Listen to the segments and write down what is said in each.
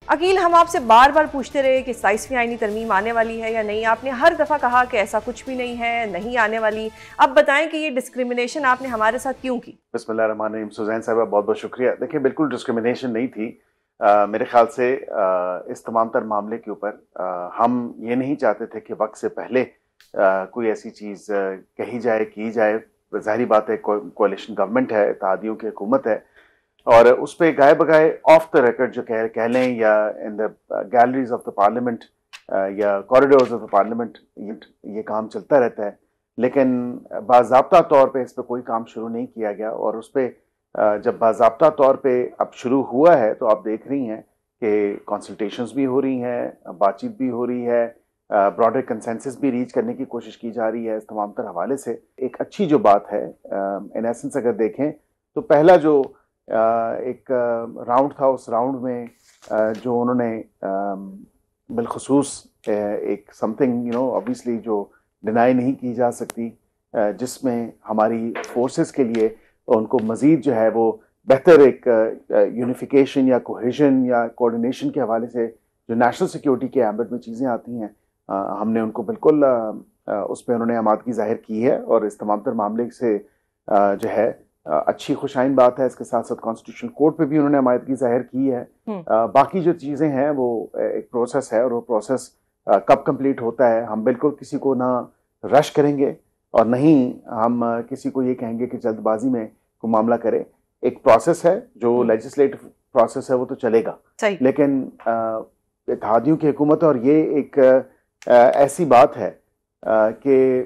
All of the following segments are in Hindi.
अकील, हम आपसे बार बार पूछते रहे कि 27वीं आईनी तरमीम आने वाली है या नहीं। आपने हर दफ़ा कहा कि ऐसा कुछ भी नहीं है, नहीं आने वाली। अब बताएं कि ये डिस्क्रिमिनेशन आपने हमारे साथ क्यों की? बिस्मिल्लाहिर्रहमानिर्रहीम। सुजैन साहब बहुत बहुत शुक्रिया। देखिए, बिल्कुल डिस्क्रिमिनेशन नहीं थी। मेरे ख्याल से इस तमाम तर मामले के ऊपर हम ये नहीं चाहते थे कि वक्त से पहले कोई ऐसी चीज़ कही जाए, की जाए। ज़ाहिरी बात है, कोalition गवर्नमेंट है, इत्तेहादियों की हुकूमत है, और उस पर गाए बगाए ऑफ द रिकॉर्ड जो कह लें, या in the galleries of the parliament या कॉरिडोर्स ऑफ द पार्लियामेंट ये काम चलता रहता है। लेकिन बाज़ाब्ता तौर पे इस पर कोई काम शुरू नहीं किया गया, और उस पर जब बाज़ाब्ता तौर पे अब शुरू हुआ है तो आप देख रही हैं कि कंसल्टेशंस भी हो रही हैं, बातचीत भी हो रही है, ब्रॉडर कंसेंसस भी रीच करने की कोशिश की जा रही है। इस तमाम तर हवाले से एक अच्छी जो बात है, इन एसेंस अगर देखें तो पहला जो एक राउंड था, उस राउंड में जो उन्होंने बिलखसूस एक समथिंग ऑब्वियसली जो डिनाई नहीं की जा सकती, जिसमें हमारी फोर्सेस के लिए उनको मज़ीद जो है वो बेहतर एक यूनिफिकेशन या कोहेजन या कोऑर्डिनेशन के हवाले से जो नेशनल सिक्योरिटी के एम्बेट में चीज़ें आती हैं, हमने उनको बिल्कुल उस पर उन्होंने आमादगी जाहिर की है, और इस तमाम तर मामले से जो है अच्छी खुशाइन बात है। इसके साथ साथ कॉन्स्टिट्यूशनल कोर्ट पे भी उन्होंने आमादगी जाहिर की है। बाकी जो चीज़ें हैं वो एक प्रोसेस है, और वो प्रोसेस कब कंप्लीट होता है, हम बिल्कुल किसी को ना रश करेंगे और नहीं हम किसी को ये कहेंगे कि जल्दबाजी में कोई मामला करे। एक प्रोसेस है, जो लेजिस्लेटिव प्रोसेस है वो तो चलेगा, लेकिन इत्तेहादियों की हुकूमत, और ये एक ऐसी बात है कि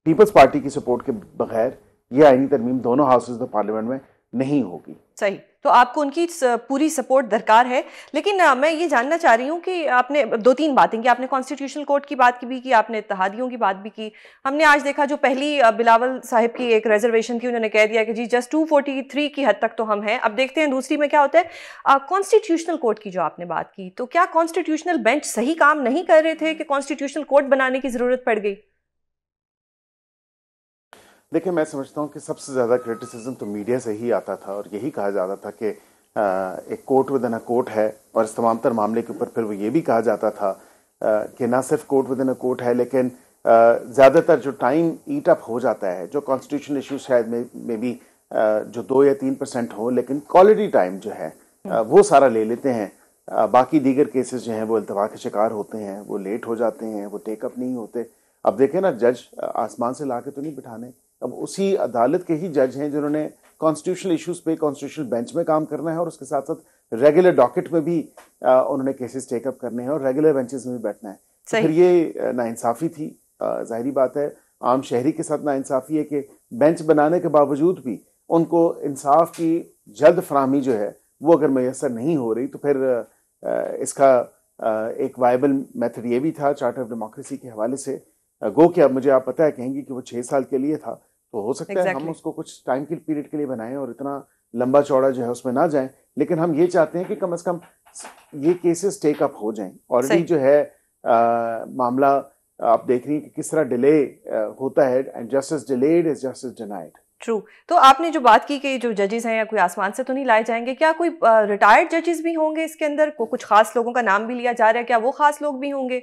पीपल्स पार्टी की सपोर्ट के बगैर ये आईनी तरमीम दोनों हाउसेज ऑफ पार्लियामेंट में नहीं होगी। सही, तो आपको उनकी पूरी सपोर्ट दरकार है। लेकिन मैं ये जानना चाह रही हूँ कि आपने दो तीन बातें की। आपने कॉन्स्टिट्यूशनल कोर्ट की बात भी की, आपने इत्तेहादियों की बात भी की। हमने आज देखा जो पहली बिलावल साहिब की एक रिजर्वेशन थी, उन्होंने कह दिया कि जी जस्ट 243 की हद तक तो हम हैं। अब देखते हैं दूसरी में क्या होता है। कॉन्स्टिट्यूशनल कोर्ट की जो आपने बात की, तो क्या कॉन्स्टिट्यूशनल बेंच सही काम नहीं कर रहे थे कि कॉन्स्टिट्यूशनल कोर्ट बनाने की जरूरत पड़ गई? देखिए, मैं समझता हूँ कि सबसे ज़्यादा क्रिटिसिज्म तो मीडिया से ही आता था, और यही कहा जाता था कि एक court with in a court है, और इस तमाम तर मामले के ऊपर फिर वो ये भी कहा जाता था कि ना सिर्फ court with in a court है, लेकिन ज़्यादातर जो टाइम ईट अप हो जाता है, जो कॉन्स्टिट्यूशनल इशूज शायद में भी जो 2 या 3% हो, लेकिन क्वालिटी टाइम जो है वो सारा ले लेते हैं। बाकी दीगर केसेस जो हैं वो इल्तवा के शिकार होते हैं, वो लेट हो जाते हैं, वो टेकअप नहीं होते। अब देखें ना, जज आसमान से ला के तो नहीं बिठाने, अब उसी अदालत के ही जज हैं जिन्होंने कॉन्स्टिट्यूशनल इश्यूज पे कॉन्स्टिट्यूशनल बेंच में काम करना है, और उसके साथ साथ रेगुलर डॉकेट में भी उन्होंने केसेस टेकअप करने हैं, और रेगुलर बेंचेस में भी बैठना है। तो फिर ये नाइंसाफ़ी थी। जाहिरी बात है, आम शहरी के साथ नाइंसाफ़ी है कि बेंच बनाने के बावजूद भी उनको इंसाफ की जल्द फराहमी जो है वो अगर मैसर नहीं हो रही, तो फिर इसका एक वायबल मेथड ये भी था चार्टर ऑफ डेमोक्रेसी के हवाले से। गो कि अब मुझे आप पता है कहेंगी कि वो 6 साल के लिए था, तो हो सकता है हम उसको कुछ टाइम के पीरियड के लिए बनाएं और इतना लंबा चौड़ा जो है उसमें ना जाएं, लेकिन हम ये चाहते हैं कि कम से कम ये केसेस टेक अप हो जाएं। ऑलरेडी जो है मामला आप देख रही हैं कि किस तरह डिले होता है, and justice delayed is justice denied. True. तो आपने जो बात की कि जो जजेस हैं या कोई आसमान से तो नहीं लाए जाएंगे, क्या कोई रिटायर्ड जजेस भी होंगे इसके अंदर? कुछ खास लोगों का नाम भी लिया जा रहा है, क्या वो खास लोग भी होंगे?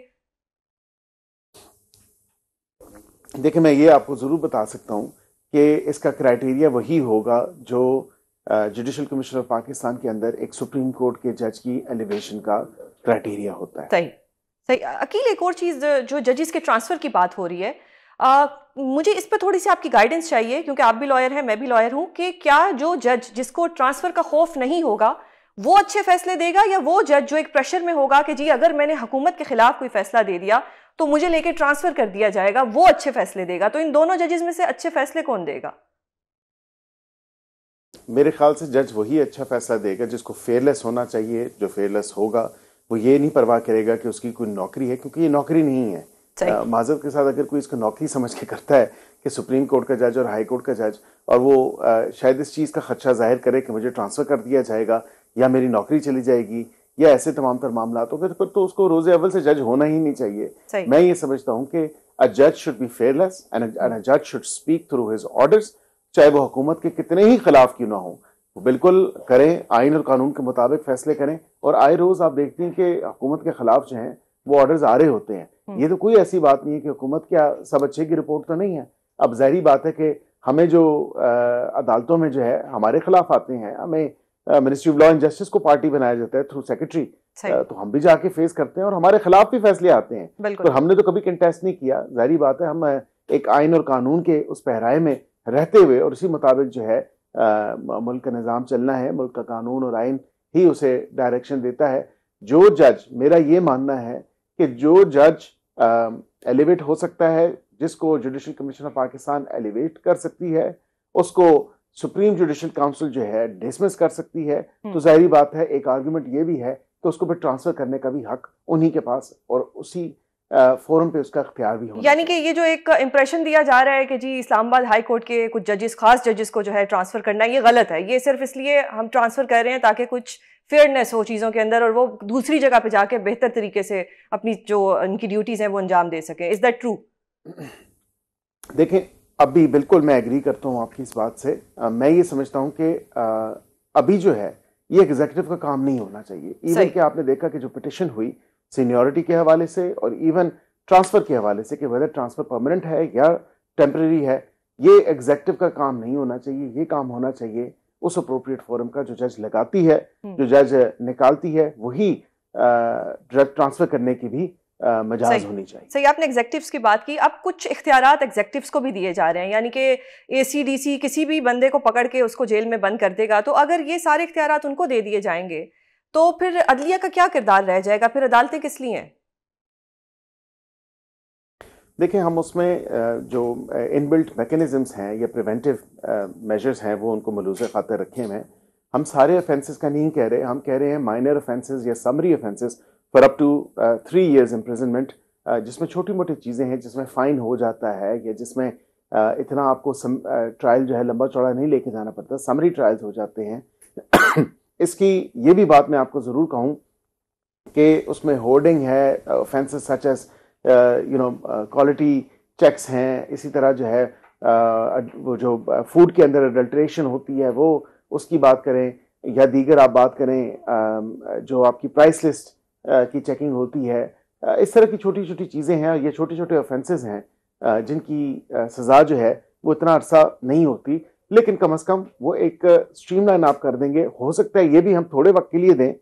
देखिए, मैं ये आपको ज़रूर बता सकता हूँ कि इसका क्राइटेरिया वही होगा जो जुडिशल कमीशन ऑफ पाकिस्तान के अंदर एक सुप्रीम कोर्ट के जज की एलिवेशन का क्राइटेरिया होता है। सही सही। अकील, एक और चीज़, जो जजेस के ट्रांसफ़र की बात हो रही है, मुझे इस पर थोड़ी सी आपकी गाइडेंस चाहिए, क्योंकि आप भी लॉयर हैं, मैं भी लॉयर हूँ, कि क्या जो जज जिसको ट्रांसफ़र का खौफ नहीं होगा वो अच्छे फैसले देगा, या वो जज जो एक प्रेशर में होगा कि जी अगर मैंने हुकूमत के खिलाफ कोई फैसला दे दिया तो मुझे लेके ट्रांसफर कर दिया जाएगा, वो अच्छे फैसले देगा? तो इन दोनों जजेस में से अच्छे फैसले कौन देगा? मेरे ख्याल से जज वही अच्छा फैसला देगा जिसको फेयरलेस होना चाहिए। जो फेयरलेस होगा वो ये नहीं परवाह करेगा कि उसकी कोई नौकरी है, क्योंकि ये नौकरी नहीं है। माजरत के साथ अगर कोई इसको नौकरी समझ के करता है कि सुप्रीम कोर्ट का जज और हाई कोर्ट का जज, और वो शायद इस चीज़ का खदशा जाहिर करे कि मुझे ट्रांसफ़र कर दिया जाएगा या मेरी नौकरी चली जाएगी या ऐसे तमाम तर मामला, तो फिर तो उसको रोज़े अव्वल से जज होना ही नहीं चाहिए। मैं ये समझता हूँ कि अ जज शुड बी फेयरलेस एंड अ जज should speak through his orders, चाहे वो हुकूमत के कितने ही खिलाफ क्यों ना हो, बिल्कुल करें, आइन और कानून के मुताबिक फैसले करें। और आए रोज आप देखते हैं कि हुकूमत के खिलाफ जो हैं वो ऑर्डर्स आ रहे होते हैं। ये तो कोई ऐसी बात नहीं है कि हुकूमत क्या सब अच्छे की रिपोर्ट तो नहीं है। अब जाहिर बात है कि हमें जो अदालतों में जो है हमारे खिलाफ आते हैं, हमें ministry of law and justice को पार्टी बनाया जाता है थ्रू सेक्रेटरी, तो हम भी जाके फेस करते हैं और हमारे खिलाफ भी फैसले आते हैं। तो हमने तो कभी कंटेस्ट नहीं किया। जाहिर बात है हम एक आइन और कानून के उस पहराए में रहते हुए और उसी मुताबिक जो है मुल्क का निज़ाम चलना है। मुल्क का कानून और आइन ही उसे डायरेक्शन देता है। जो जज, मेरा ये मानना है कि जो जज एलिवेट हो सकता है, जिसको judicial commission of Pakistan elevate कर सकती है, उसको सुप्रीम जुडिशल काउंसिल जो है डिसमिस कर सकती है। तो जाहिर बात है एक आर्गुमेंट ये भी है कि उसको फिर ट्रांसफर करने का भी हक उन्हीं के पास और उसी फोरम पे उसका इख्तियार भी होना। यानी कि ये जो एक इंप्रेशन दिया जा रहा है कि जी इस्लामाबाद हाई कोर्ट के कुछ जजेस, खास जजेस को जो है ट्रांसफर करना है, ये गलत है। ये सिर्फ इसलिए हम ट्रांसफर कर रहे हैं ताकि कुछ फेयरनेस हो चीज़ों के अंदर और वो दूसरी जगह पे जाके बेहतर तरीके से अपनी जो उनकी ड्यूटीज हैं वो अंजाम दे सके। Is that true? देखें, अभी बिल्कुल मैं एग्री करता हूँ आपकी इस बात से। मैं ये समझता हूँ कि अभी जो है ये एग्जीक्यूटिव का काम नहीं होना चाहिए। इवन कि आपने देखा कि जो पिटिशन हुई सीनियरिटी के हवाले से और इवन ट्रांसफर के हवाले से कि वेदर ट्रांसफर परमानेंट है या टेम्परेरी है, ये एग्जीक्यूटिव का काम नहीं होना चाहिए। ये काम होना चाहिए उस अप्रोप्रिएट फोरम का। जो जज लगाती है, जो जज निकालती है, वही ड्रग ट्रांसफर करने की भी मजाज होनी चाहिए। सही, आपने एग्जेक्टिव्स की बात की। अब कुछ इख्तियारात एग्जेक्टिव्स को भी दिए जा रहे हैं, यानी कि एसीडीसी किसी भी बंदे को पकड़ के उसको जेल में बंद कर देगा। तो अगर ये सारे इख्तियारात उनको दे दिए जाएंगे तो फिर अदलिया का क्या किरदार रह जाएगा? फिर अदालतें किस लिए हैं? देखिए, हम उसमें जो इनबिल्ट मैकेनिज्म्स हैं या प्रिवेंटिव मेजर्स हैं वो उनको मलूज़ खातिर रखे हुए हैं। हम सारे ऑफेंसेस का नहीं कह रहे, हम कह रहे हैं माइनर ऑफेंसेस या summary offences for up to 3 years imprisonment, जिसमें छोटी मोटी चीज़ें हैं, जिसमें फ़ाइन हो जाता है या जिसमें इतना आपको ट्रायल जो है लंबा चौड़ा नहीं लेके जाना पड़ता, समरी ट्रायल्स हो जाते हैं। इसकी ये भी बात मैं आपको ज़रूर कहूँ कि उसमें होर्डिंग है, offences such as quality checks हैं, इसी तरह जो है वो जो फूड के अंदर अडल्ट्रेशन होती है वो उसकी बात करें, या दीगर आप बात करें जो आपकी प्राइस लिस्ट की चेकिंग होती है। इस तरह की छोटी छोटी चीज़ें हैं, ये छोटे छोटे ऑफेंसेस हैं जिनकी सज़ा जो है वो इतना अरसा नहीं होती, लेकिन कम अज़ कम वो एक स्ट्रीमलाइन आप कर देंगे। हो सकता है ये भी हम थोड़े वक्त के लिए दें,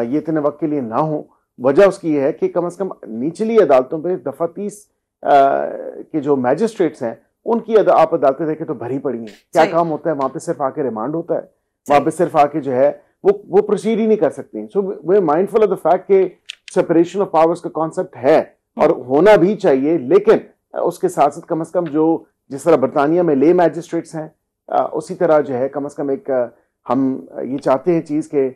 ये इतने वक्त के लिए ना हो। वजह उसकी है कि कम से कम निचली अदालतों पे दफ़ा 30 के जो मैजिस्ट्रेट्स हैं उनकी आप अदालतें देखें तो भरी पड़ी हैं। क्या काम होता है वहाँ पे? सिर्फ आके रिमांड होता है, वहाँ पे सिर्फ आके जो है वो प्रोसीड ही नहीं कर सकती। सो वे माइंडफुल ऑफ द फैक्ट कि सेपरेशन ऑफ पावर्स का कॉन्सेप्ट है और होना भी चाहिए, लेकिन उसके साथ साथ कम से कम जो जिस तरह बरतानिया में ले मैजिस्ट्रेट्स हैं उसी तरह जो है कम से कम एक हम ये चाहते हैं चीज़ के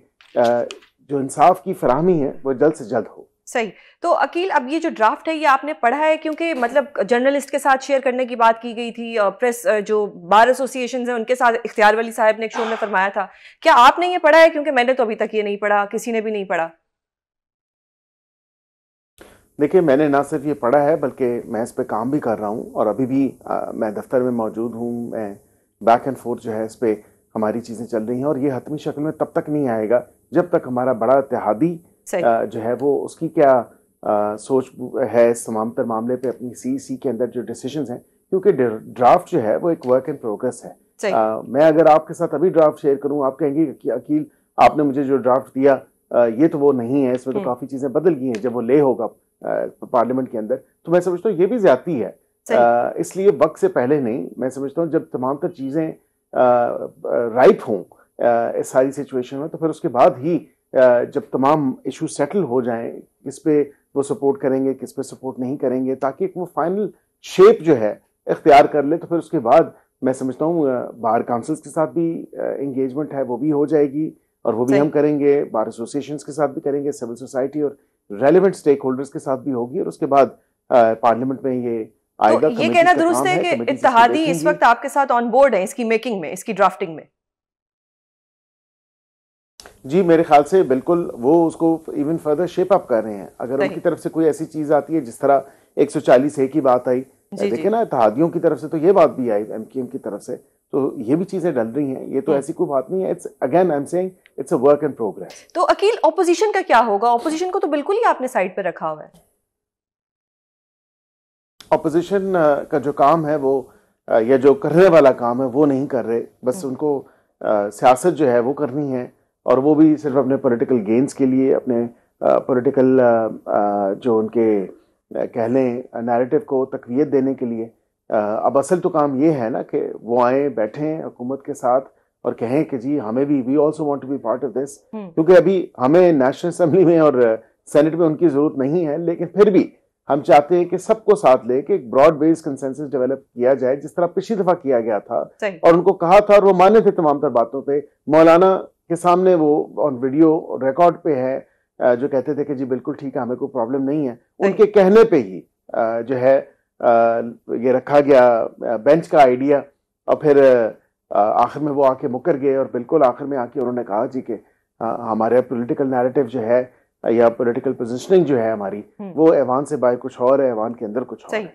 जो इंसाफ की फराहमी है वो जल्द से जल्द हो। सही। तो अकील, अब ये जो ड्राफ्ट है ये आपने पढ़ा है? क्योंकि मतलब जर्नलिस्ट के साथ शेयर करने की बात की गई थी, प्रेस जो बार एसोसिएशन है उनके साथ इख्तियार वली साहब ने एक शो में फरमाया था। क्या आपने ये पढ़ा है? क्योंकि मैंने तो अभी तक ये नहीं पढ़ा, किसी ने भी नहीं पढ़ा। देखिए, मैंने ना सिर्फ ये पढ़ा है बल्कि मैं इस पे काम भी कर रहा हूँ और अभी भी मैं दफ्तर में मौजूद हूँ। मैं बैक एंड फोर्थ जो है इस पे हमारी चीज़ें चल रही हैं और ये हतमी शक्ल में तब तक नहीं आएगा जब तक हमारा बड़ा इत्तेहादी जो है वो उसकी क्या सोच है इस तमाम तर मामले पे, अपनी सीईसी के अंदर जो डिसीजंस हैं, क्योंकि ड्राफ्ट जो है वो एक वर्क इन प्रोग्रेस है। मैं अगर आपके साथ अभी ड्राफ्ट शेयर करूँ, आप कहेंगे कि अकील आपने मुझे जो ड्राफ्ट दिया ये तो वो नहीं है, इसमें तो काफ़ी चीज़ें बदल गई हैं जब वो ले होगा पार्लियामेंट के अंदर। तो मैं समझता हूँ ये भी ज्यादती है, इसलिए वक्त से पहले नहीं। मैं समझता हूँ जब तमाम तर चीज़ें राइप हों इस सारी सिचुएशन में, तो फिर उसके बाद ही जब तमाम इशू सेटल हो जाएं, किस पे वो सपोर्ट करेंगे, किस पे सपोर्ट नहीं करेंगे, ताकि वो फाइनल शेप जो है इख्तियार कर ले, तो फिर उसके बाद मैं समझता हूँ बार काउंसिल्स के साथ भी इंगेजमेंट है वो भी हो जाएगी और वो भी हम करेंगे, बार एसोसिएशन के साथ भी करेंगे, सिविल सोसाइटी और रेलेवेंट स्टेक होल्डर्स के साथ भी होगी और उसके बाद पार्लियामेंट में ये आएगा। तो ये कहना दुरुस्त है कि इत्तेहादी इस वक्त आपके साथ ऑन बोर्ड है इसकी मेकिंग में, इसकी ड्राफ्टिंग में? जी, मेरे ख्याल से बिल्कुल वो उसको इवन फर्दर शेप अप कर रहे हैं। अगर उनकी तरफ से कोई ऐसी चीज आती है जिस तरह 140A की बात आई, देखिए ना, इत्तेहादियों की तरफ से तो ये बात भी आई एमक्यूएम की तरफ से, तो ये भी चीजें डल रही हैं, ये तो ऐसी कोई बात नहीं है। It's again I am saying it's a work in progress. तो अकील, ऑपोजिशन का क्या होगा? ऑपोजिशन को तो बिल्कुल ही आपने साइड पे रखा हुआ है। ऑपोजिशन का जो काम है वो या जो करने वाला काम है वो नहीं कर रहे, बस उनको सियासत जो है वो करनी है, और वो भी सिर्फ अपने पॉलिटिकल गेन्स के लिए, अपने पॉलिटिकल जो उनके कह लें नैरेटिव को तकवीत देने के लिए। अब असल तो काम ये है ना कि वो आए, बैठें हुकूमत के साथ और कहें कि जी हमें भी, we also want to be part of this, क्योंकि अभी हमें नेशनल असेंबली में और सेनेट में उनकी जरूरत नहीं है, लेकिन फिर भी हम चाहते हैं कि सबको साथ लेके एक ब्रॉड बेस्ड कंसेंसस डेवलप किया जाए, जिस तरह पिछली दफा किया गया था। और उनको कहा था और वो माने थे तमाम तर बातों पे। मौलाना के सामने वो ऑन वीडियो रिकॉर्ड पे है जो कहते थे कि जी बिल्कुल ठीक है, हमें कोई प्रॉब्लम नहीं है। उनके कहने पे ही जो है ये रखा गया बेंच का आइडिया, और फिर आखिर में वो आके मुकर गए, और बिल्कुल आखिर में आके उन्होंने कहा जी कि हमारे पॉलिटिकल नैरेटिव जो है या पॉलिटिकल पोजीशनिंग जो है हमारी, वो ऐवान से बाहर कुछ और है, ऐवान के अंदर कुछ और है।